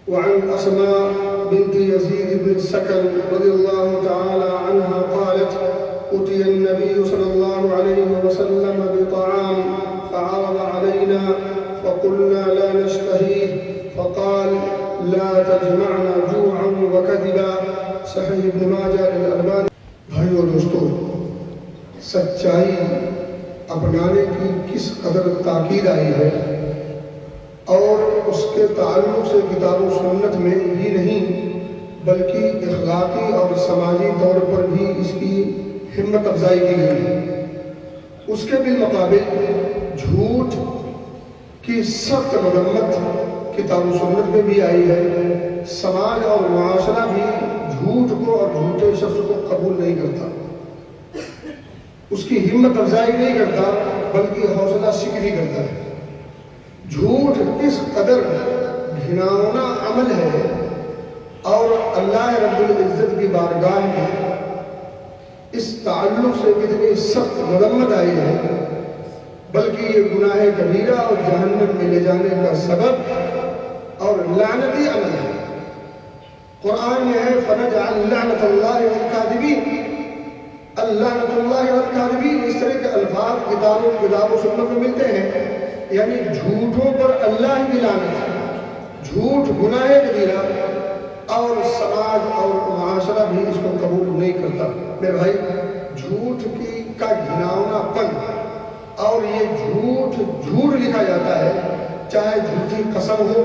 وعن أسماء بنت يزيد بن السكن رضي الله تعالى عنها قالت: أتي النبي صلى الله عليه وسلم بطعام فعرض علينا فقلنا لا نشتهيه فقال: لا تجمعنا جوعا وكذبا. صحیح ابن ماجہ الالبانی. بھائیو دوستو، سچائی اپنانے کی کس قدر تاکید آئی ہے، اور اس کے تعلق سے کتاب و سنت میں ہی نہیں بلکہ اخلاقی اور سماجی طور پر بھی اس کی ہمت افزائی کی گئی ہے۔ اس کے بالمقابل جھوٹ کی سخت مذمت کتاب و سنت میں بھی آئی ہے۔ سماج اور معاشرہ بھی جھوٹ کو اور جھوٹے شخص کو قبول نہیں کرتا، اس کی ہمت افزائی نہیں کرتا بلکہ حوصلہ شکنی کرتا ہے۔ جھوٹ اس قدر گھناؤنا عمل ہے اور اللہ رب العزت کی بارگاہ میں اس تعلق سے کتنی سخت مذمت آئی ہے، بلکہ یہ گناہ کبیرہ اور جہنم میں لے جانے کا سبب اور لعنتی عمل ہے۔ قرآن میں ہے فَنَجْعَلْ لَعْنَةَ اللَّهِ وَالْكَاذِبِينَ، اللعنۃ اللہ والکاذبین، اس طرح کے الفاظ کتاب و سنت میں ملتے ہیں، یعنی جھوٹوں پر اللہ کی لعنت۔ جھوٹ گناہ کبیرہ اور سماج اور معاشرہ بھی اس کو قبول نہیں کرتا۔ میرے بھائی، جھوٹ کا گھناؤنا پن، اور یہ جھوٹ لکھا جاتا ہے، چاہے جھوٹی قسم ہو،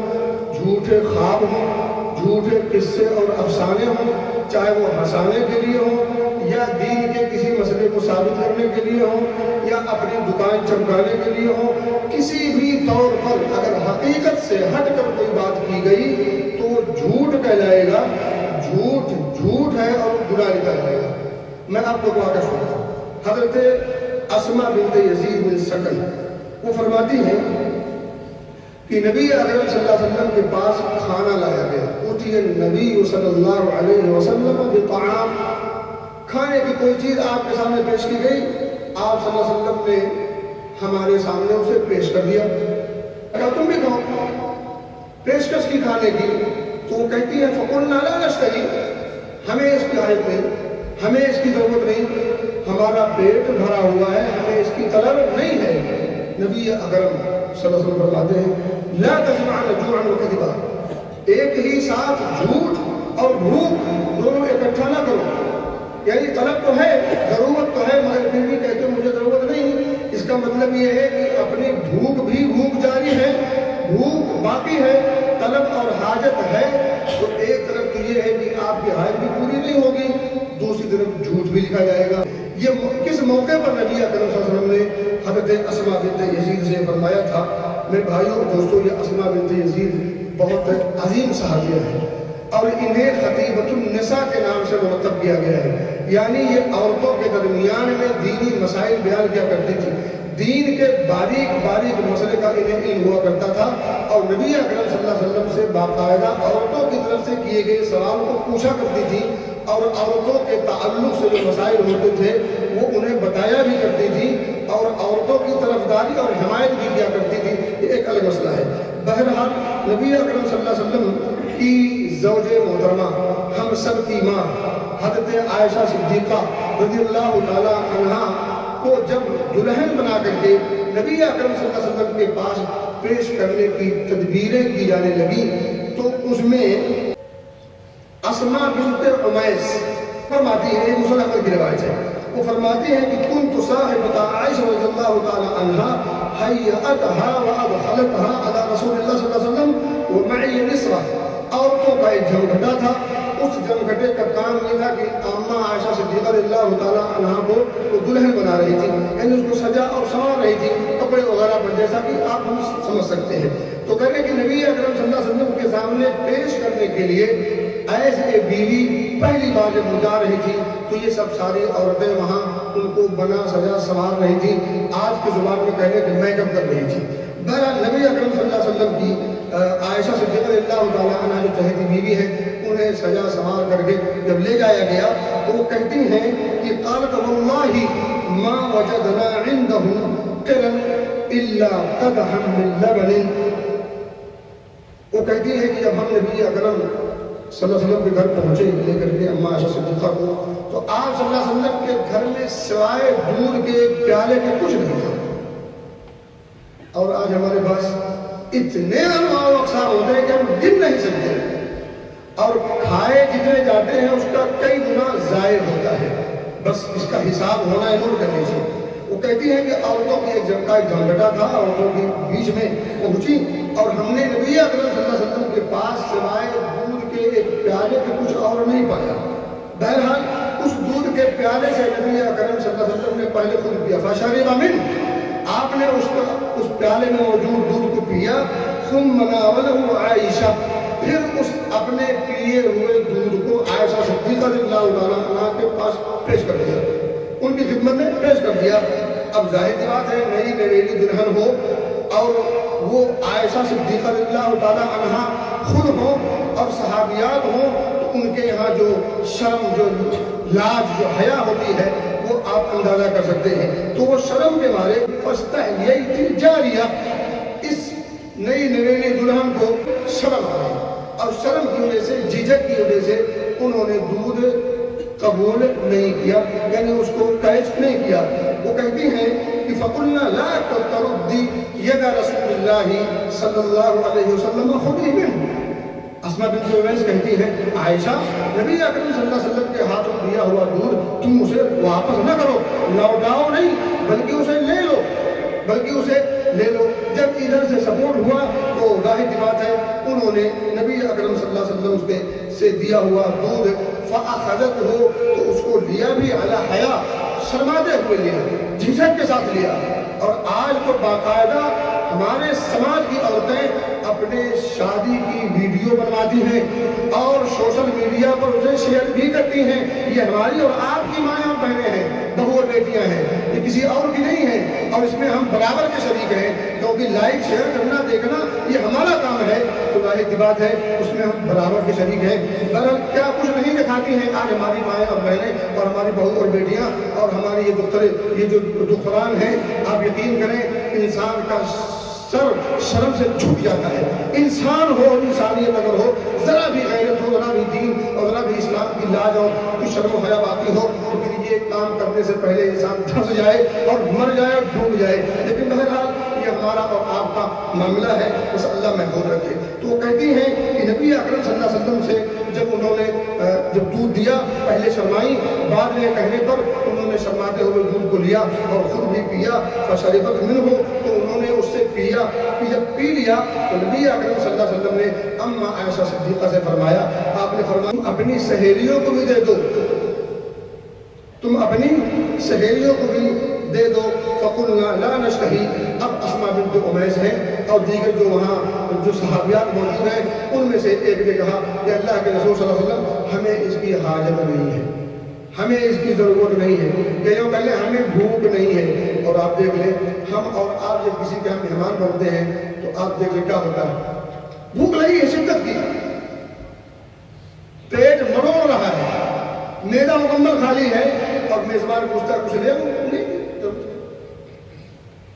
جھوٹے خواب ہوں، جھوٹے قصے اور افسانے ہوں، چاہے وہ ہنسانے کے لیے ہوں یا دین کے کسی مسئلے کو ثابت کرنے کے لیے ہوں یا اپنی دکان چمکانے کے لیے ہوں، کسی بھی طور پر اگر حقیقت سے ہٹ کر کوئی بات کی گئی تو وہ جھوٹ کہلائے گا۔ جھوٹ ہے اور گناہ لکھا جائے گا۔ میں آپ کو واقعہ سناتا ہوں۔ حضرت اسماء بنت یزید بن السکن وہ فرماتی ہیں کہ نبی اکرم صلی اللہ علیہ وسلم کے پاس کھانا لایا گیا۔ اُتِیَ النبی صلی اللہ علیہ وسلم بطعام، کھانے کی کوئی چیز آپ کے سامنے پیش کی گئی، آپ صلی اللہ علیہ وسلم نے ہمارے سامنے اسے پیش کر دیا۔ اگر تم بھی کہو پیشکش کی کھانے کی، تو وہ کہتی ہے فَقُلْنَا لَا نَشْتَهِي، ہمیں اس کی حاجت نہیں، ہمیں اس کی ضرورت نہیں، ہمارا پیٹ بھرا ہوا ہے، ہمیں اس کی طلب نہیں ہے۔ نبی اکرم صلی اللہ علیہ وسلم فرماتے ہیں لا تجمعن جوعا وکذبا، ایک ہی ساتھ جھوٹ اور بھوک دونوں اکٹھا نہ کرو۔ یعنی طلب تو ہے، ضرورت تو ہے، مگر پھر بھی کہتے مجھے ضرورت نہیں۔ اس کا مطلب یہ ہے کہ اپنی بھوک جاری ہے، بھوک باقی ہے، طلب اور حاجت ہے، تو ایک طرف تو یہ ہے کہ آپ کی حاجت بھی پوری نہیں ہوگی، دوسری طرف جھوٹ بھی لکھا جائے گا۔ یہ کس موقع پر نبی اکرم صلی اللہ علیہ وسلم نے حضرت اسماء بنت یزید سے فرمایا تھا؟ میرے بھائیوں اور دوستوں، یہ اسماء بنت یزید بہت عظیم صحابیہ ہیں اور انہیں خطیبۃ النساء کے نام سے مرتب کیا گیا ہے، یعنی یہ عورتوں کے درمیان میں دینی مسائل بیان کیا کرتی تھی، دین کے باریک مسئلے کا انہیں علم ہوا کرتا تھا، اور نبی اکرم صلی اللہ علیہ وسلم سے باقاعدہ عورتوں کی طرف سے کیے گئے سوال کو پوچھا کرتی تھی، اور عورتوں کے تعلق سے جو مسائل ہوتے تھے وہ انہیں بتایا بھی کرتی تھی، اور عورتوں کی طرفداری اور حمایت بھی کیا کرتی تھی۔ یہ ایک الگ مسئلہ ہے۔ بہرحال نبی اکرم صلی اللہ علیہ وسلم کی زوج محترمہ، ہم سب کی ماں حضرت عائشہ صدیقہ رضی اللہ تعالی عنہا کو جب دلہن بنا کر کے نبی اکرم صلی اللہ علیہ وسلم کے پاس پیش کرنے کی تدبیریں کی جانے لگی، تو اس میں اسماء بنت عمیس فرماتی ہے، یہ مسلم احمد کی روایت ہے، وہ فرماتی ہیں کہ کنت صاحبۃ عائشہ رضی اللہ تعالی عنہا حیأتها وادخلتها علی رسول اللہ صلی اللہ علیہ وسلم ومعی نسوہ، عورتوں کا ایک جمگھٹا تھا، اس جمگھٹے کا کام یہ تھا کہ اماں عائشہ صدیقہ رضی اللہ تعالی عنہا کو وہ دلہن بنا رہی تھی، یعنی اس کو سجا اور سنوار رہی تھی کپڑے وغیرہ پر، جیسا کہ آپ ہم سمجھ سکتے ہیں۔ تو کہتے ہیں کہ نبی اکرم صلی اللہ علیہ وسلم کے سامنے پیش کرنے کے لیے ایز اے بیوی پہلی بار جب وہ جا رہی تھی تو یہ سب ساری عورتیں وہاں ان کو بنا سجا سنوار رہی تھی، آج کے زبان میں کہنے کہ میک اپ کر رہی تھی۔ بہرحال نبی اکرم صلی اللہ علیہ وسلم کی عائشہ صدیقہ رضی اللہ تعالیٰ عنہ جو چہیتی بیوی ہے، انہیں سجا سنوار کر کے جب لے جایا گیا تو وہ کہتی ہیں کہ قالت واللہ ما وجدنا عنده قرا الا قدحا من لبن، وہ کہتی ہے کہ جب ہم نبی اکرم صلی اللہ علیہ وسلم کے گھر پہنچے لے کر کے اماں عائشہ صدیقہ کو، تو آپ صلی اللہ علیہ وسلم کے گھر میں سوائے دودھ کے ایک پیالے کے کچھ نہیں تھا. اور آج ہمارے پاس اتنے انواع و اقسام ہوتے ہیں کہ ہم گن نہیں سکتے، اور کھائے جتنے جاتے ہیں اس کا کئی گنا ضائع ہوتا ہے. بس اس کا حساب ہونا ہے، نوٹ کرنے سے. وہ کہتی ہیں کہ عورتوں کی ایک جھنگٹا تھا، عورتوں کے بیچ میں پہنچی اور ہم نے نبی اکرم صلی اللہ علیہ وسلم کے پاس سوائے دودھ کے ایک پیالے کے کچھ اور نہیں پایا. بہرحال اس دودھ کے پیالے سے نبی اکرم صلی اللہ علیہ وسلم نے پہلے خود پیا، فشرب منہ، آپ نے اس پیالے میں موجود دودھ کو پیا. ثم ناولہ عائشہ، پھر اس اپنے پیے ہوئے دودھ کو عائشہ صدیقہ رضی اللہ تعالیٰ عنہا کے پاس پیش کر دیا، ان کی خدمت میں پیش کر دیا. اب ظاہر سی بات ہے نئی نویلی دلہن ہو اور وہ عائشہ صدیقہ رضی اللہ تعالیٰ عنہا خود ہوں اور صحابیات ہوں، تو ان کے یہاں جو شرم، جو لاج، جو حیا ہوتی ہے وہ آپ اندازہ کر سکتے ہیں. تو وہ شرم کے مارے فاستحییت جاریہ، اس نئی نویلی دلہن کو شرم آ گئی، اور شرم کی وجہ سے، جھجک کی وجہ سے انہوں نے دودھ قبول نہیں کیا، یعنی اس کو کیچ نہیں کیا. وہ کہتی ہیں کہ فَقُلْنَا لَا تَرُدِّ يَدَ رَسُولِ اللَّهِ صلی اللہ علیہ وسلم خُذِي مِنْهُ. اسماء بنت عمیس کہتی ہے عائشہ، نبی اکرم صلی اللہ علیہ وسلم کے ہاتھوں دیا ہوا دودھ تم اسے واپس نہ کرو، لوٹاؤ نہیں، بلکہ اسے لے لو، بلکہ اسے لے لو. جب ادھر سے سپورٹ ہوا تو ظاہر سی بات ہے انہوں نے نبی اکرم صلی اللہ علیہ وسلم سے دیا ہوا دودھ فَأَخَذَتْهُ، تو اس کو لیا بھی علی حیا، شرماتے ہوئے لیا، جھجک کے ساتھ لیا. اور آج تو باقاعدہ ہمارے سماج کی عورتیں اپنے شادی کی ویڈیو بنواتی ہیں اور سوشل میڈیا پر اسے شیئر بھی کرتی ہیں. یہ ہماری اور آپ کی مائیں اور بہنیں ہیں، بہو اور بیٹیاں ہیں، یہ کسی اور کی نہیں ہیں، اور اس میں ہم برابر کے شریک ہیں، کیونکہ لائک شیئر کرنا، دیکھنا یہ ہمارا کام ہے. تو ظاہر سی بات ہے اس میں ہم برابر کے شریک ہیں. بہرحال کیا کچھ نہیں دکھاتی ہیں آج ہماری مائیں اور بہنیں اور ہماری بہو اور بیٹیاں اور ہماری یہ جو دختران ہیں. آپ یقین کریں انسان کا سر شرم سے جھک جاتا ہے. انسان ہو، انسانیت اگر ہو، ذرا بھی غیرت ہو، ذرا بھی دین اور ذرا بھی اسلام کی لاج اور کچھ شرم و حیا باقی ہو، لیکن یہ کام کرنے سے پہلے انسان دھنس جائے اور مر جائے اور ڈوب جائے. لیکن بہرحال یہ ہمارا اور آپ کا معاملہ ہے، بس اللہ محفوظ رکھے. تو وہ کہتی ہیں کہ نبی اکرم صلی اللہ علیہ وسلم سے جب انہوں نے جب دودھ دیا، پہلے شرمائی، بعد میں کہنے پر انہوں نے شرماتے ہوئے دودھ کو لیا اور خود بھی پیا. فشربت منہ، تو انہوں نے اس سے پیا. جب پی لیا تو نبی اکرم صلی اللہ علیہ وسلم نے اماں عائشہ صدیقہ سے فرمایا، آپ نے فرمایا تم اپنی سہیلیوں کو بھی دے دو، تم اپنی سہیلیوں کو بھی دے دو. فقلنا لا نشتہی. اب اسماء بنت عمیس ہیں اور دیگر جو وہاں جو صحابیات موجود ہیں ان میں سے ایک نے کہا کہ اللہ کے رسول صلی اللہ علیہ وسلم ہمیں اس کی حاجت نہیں ہے، ہمیں اس کی ضرورت نہیں ہے. کہو پہلے ہمیں بھوک نہیں ہے. اور آپ دیکھ لیں ہم اور آپ جب کسی کے ہم مہمان بنتے ہیں تو آپ دیکھ لیں کیا ہوتا ہے، بھوک لگی ہے شدت کی، پیٹ مروڑ رہا ہے، معدہ مکمل خالی ہے اور میزبان پوچھتا ہے کچھ لے لو، نہیں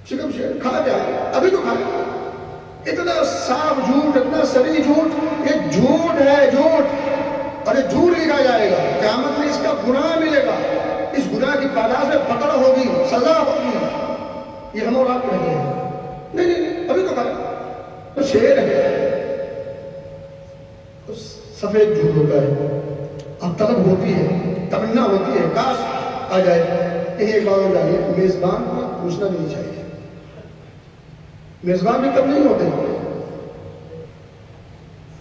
شکم شیر کھا جائے، ابھی تو کھایا. اتنا صاف جھوٹ، اتنا سری جھوٹ، یہ جھوٹ ہے، جھوٹ. اور یہ جھوٹ لکھا جائے گا، قیامت میں اس کا گناہ ملے گا، اس گناہ کی پاداش میں پکڑ ہوگی، سزا ہوگی. یہ ہم اور آپ کہتے ہیں نہیں نہیں نہیں ابھی تو کھایا. تو شیر ہے، سفید جھوٹ ہوتا ہے. اب طلب ہوتی ہے، تمنا ہوتی ہے کاش آ جائے. ایک بات ہو جائے، میزبان کو پوچھنا نہیں چاہیے. میزبان بھی کم نہیں ہوتے،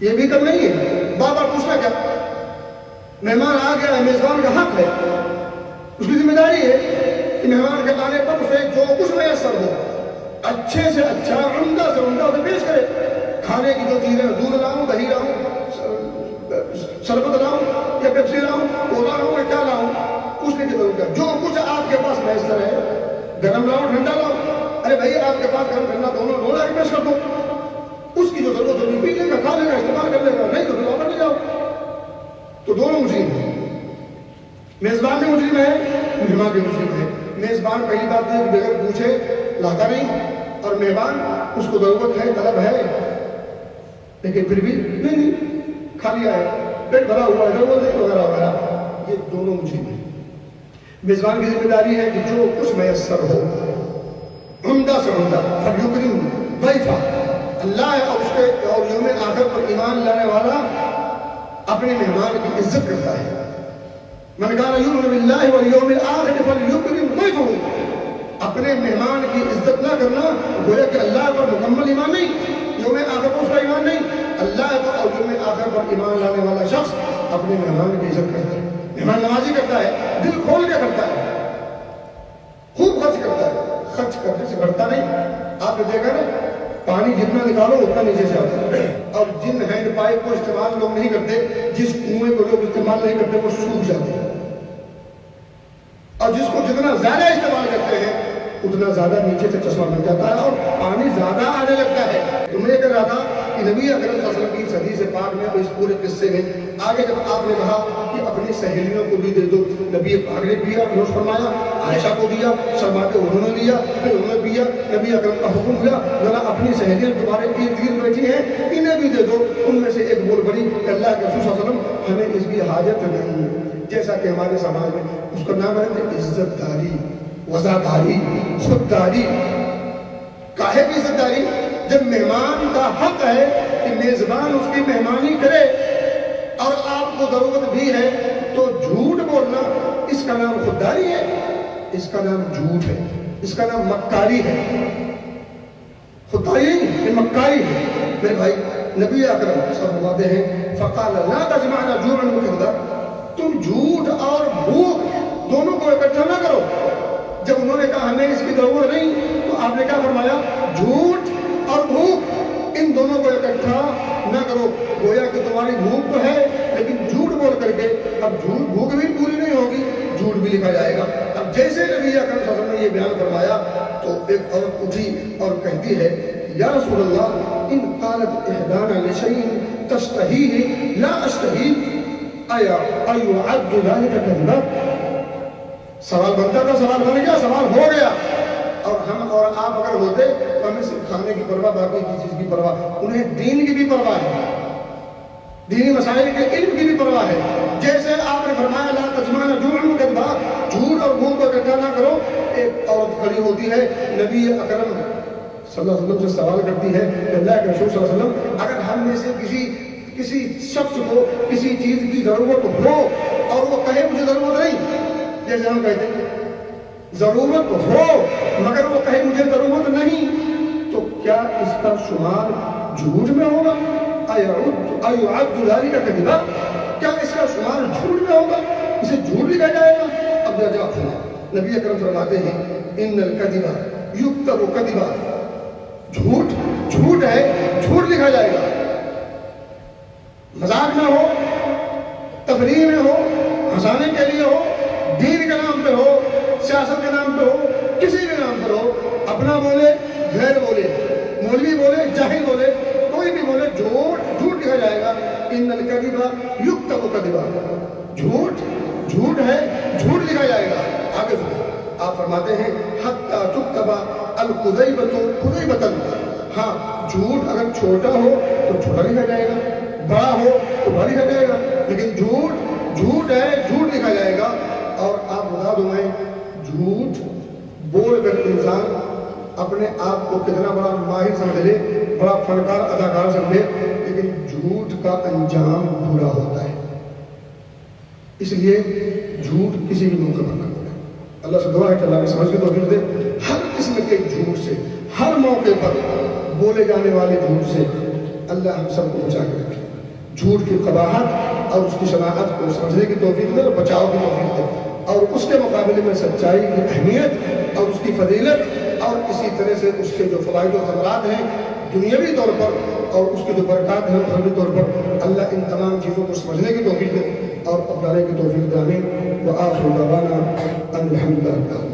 یہ بھی کم نہیں ہے. بار بار پوچھنا کیا، مہمان آ گیا ہے، میزبان کا حق ہے، اس کی ذمہ داری ہے کہ مہمان کے لانے پر اسے جو کچھ میسر ہو اچھے سے اچھا، عمدہ سے عمدہ اسے پیش کرے. کھانے کی جو چیزیں، دودھ لاؤں، دہی لاؤں، شربت لاؤں یا پیپسی لاؤں، کولا لاؤں یا کیا لاؤں، پوچھنے کی ضرورت ہے. جو کچھ آپ کے پاس میسر ہے، گرم لاؤ ٹھنڈا لاؤ، ارے بھائی آپ کے پاس گرم ٹھنڈا دونوں لا کے پیش کر دو. اس کی جو ضرورت ہوگی پی لے گا، کھا لے گا، استعمال کر لے گا، نہیں تو پھر واپس لے جاؤ. تو دونوں مجرم ہیں، میزبان بھی مجرم ہے، مہمان بھی مجرم ہے. میزبان پہلی بات یہ کہ بغیر پوچھے لاتا نہیں، اور مہمان اس کو ضرورت ہے، طلب ہے لیکن پھر بھی نہیں کھا لیا ہے، پیٹ بھرا ہوا ہے وغیرہ وغیرہ، یہ دونوں مجھے نہیں۔ میزبان کی ذمہ داری ہے کہ جو کچھ میسر ہو عمدہ سے عمدہ فلیکرم ضیفہ، اللہ اور اس کے اور یوم آخر پر ایمان لانے والا اپنے مہمان کی عزت کرتا ہے۔ من کان یؤمن باللہ والیوم الآخر فلیکرم ضیفہ، اپنے مہمان کی عزت نہ کرنا گویا کہ اللہ پر مکمل ایمان نہیں، یوم آخر پر اس کا ایمان نہیں۔ اللہ پر اور یوم آخر پر ایمان لانے والا شخص اپنے مہمان کی عزت کرتا ہے، مہمان نوازی کرتا ہے، دل کھول کے کرتا ہے، خوب خرچ کرتا ہے، خرچ کرنے سے بڑھتا نہیں۔ آپ نے دیکھا نا پانی جتنا نکالو اتنا نیچے سے آتا ہے، اور جن ہینڈ پائپ کو استعمال لوگ نہیں کرتے، جس کنویں کو لوگ استعمال نہیں کرتے وہ سوکھ جاتے ہیں، اور جس کو جتنا زیادہ استعمال کرتے ہیں اتنا زیادہ نیچے سے چشمہ بن جاتا ہے اور پانی زیادہ آنے لگتا ہے۔ تو میں یہ کہہ رہا تھا کہ نبی اکرم صلی اللہ علیہ وسلم کی حدیث پاک میں اور اس پورے قصے میں آگے جب آپ نے کہا کہ اپنی سہیلیوں کو بھی دے دو، نبی پاک نے پیا، نوش فرمایا، عائشہ کو دیا، شرما کے انہوں نے لیا، پھر انہوں نے پیا، نبی اکرم کا حکم ہوا ذرا اپنی سہیلیاں تمہارے ارد گرد بیٹھی ہیں انہیں بھی دے دو۔ ان میں سے ایک بول پڑی کہ اللہ کے رسول صلی اللہ علیہ وسلم ہمیں اس کی حاجت نہیں، جیسا کہ ہمارے سماج میں اس کا نام ہے عزت داری، وزاداری، خودداری۔ کاہے کی عزت داری؟ جب مہمان کا حق ہے کہ میزبان اس کی مہمانی کرے اور آپ کو ضرورت بھی ہے تو جھوٹ بولنا، اس کا نام خودداری ہے، اس کا نام جھوٹ ہے، اس کا نام مکاری ہے۔ خودداری نہیں، یہ مکاری ہے۔ میرے بھائی نبی اکرم فرماتے ہیں فقال لا تجمعنا جوعا وكذا، تم جھوٹ اور بھوک دونوں کو اکٹھا نہ کرو۔ جب انہوں نے کہا ہمیں اس کی ضرورت نہیں تو آپ نے کیا فرمایا؟ جھوٹ اور بھوک ان دونوں کو اکٹھا نہ کرو۔ گویا کہ تمہاری بھوک تو ہے لیکن جھوٹ بول کر کے اب جھوٹ بھوک بھی پوری نہیں ہوگی، جھوٹ بھی لکھا جائے گا۔ اب جیسے نبی اکرم صلی اللہ علیہ وسلم نے یہ بیان فرمایا تو ایک عورت اٹھی اور کہتی ہے یا رسول اللہ ان قالت احدانا لشیء تشتہیہ لا اشتہیہ ایعد ذلک کذبا۔ سوال بنتا تھا، سوال بن گیا، سوال ہو گیا۔ اور ہم اور آپ اگر ہوتے تو ہمیں صرف کھانے کی پرواہ، باقی کی چیز کی پرواہ، انہیں دین کی بھی پرواہ ہے، دینی مسائل کے علم کی بھی پرواہ ہے۔ جیسے آپ نے فرمایا لا تجمعنا جوعا وكذا، جھوٹ اور بھوک کو اکٹھا نہ کرو۔ ایک عورت کھڑی ہوتی ہے، نبی اکرم صلی اللہ علیہ وسلم سے سوال کرتی ہے کہ اللہ کے رسول صلی اللہ علیہ وسلم اگر ہم میں سے کسی شخص کو کسی چیز کی ضرورت ہو اور وہ کہے مجھے ضرورت نہیں، جیسے ہم کہتے ہیں ضرورت ہو مگر وہ کہے مجھے ضرورت نہیں، تو کیا اس کا شمار جھوٹ میں ہوگا؟ ایعد ذلک کذبا، کیا اس کا شمار جھوٹ میں ہوگا؟ اسے جھوٹ بھی کہا جائے گا؟ اب جواب سنیں، نبی اکرم فرماتے ہیں ان الکذب یکتب کذبا، جھوٹ ہے، جھوٹ لکھا جائے گا۔ مذاق نہ ہو، تفریح میں ہو، ہنسانے کے لیے ہو، دین کے نام پہ ہو، سیاست کے نام پہ ہو، کسی بھی نام پر ہو، اپنا بولے، غیر بولے، مولوی بولے، جاہل بولے، کوئی بھی بولے، جھوٹ لکھا جائے گا۔ ان الکذب یکتب کذبا، جھوٹ ہے، جھوٹ لکھا جائے گا۔ آگے آپ فرماتے ہیں حتی تکتب الکذیبۃ کذیبۃ، ہاں جھوٹ اگر چھوٹا ہو تو چھوٹا لکھا جائے گا، بڑا ہو تو بڑا لکھا جائے گا، لیکن جھوٹ ہے، جھوٹ لکھا جائے گا۔ اور آپ بتا دوں میں جھوٹ بول کر انسان اپنے آپ کو کتنا بڑا ماہر سمجھ لے، بڑا فنکار اداکار سمجھے، لیکن جھوٹ کا انجام برا ہوتا ہے۔ اس لیے جھوٹ کسی بھی موقع پر نہ بولے۔ اللہ سے دعا ہے کہ اللہ نے سمجھ کے توفیق دے، ہر قسم کے جھوٹ سے، ہر موقع پر بولے جانے والے جھوٹ سے اللہ ہم سب کو بچا کے رکھے۔ جھوٹ کی قباحت اور اس کی شناخت کو سمجھنے کی توفیق دے اور بچاؤ کی توفیق دے، اور اس کے مقابلے میں سچائی کی اہمیت اور اس کی فضیلت اور اسی طرح سے اس کے جو فوائد و ثمرات ہیں دنیاوی طور پر اور اس کے جو برکات ہیں اخروی طور پر، اللہ ان تمام چیزوں کو سمجھنے کی توفیق دے اور اپنانے کی توفیق دے۔ آمین۔ وآخر دعوانا ان الحمد للہ۔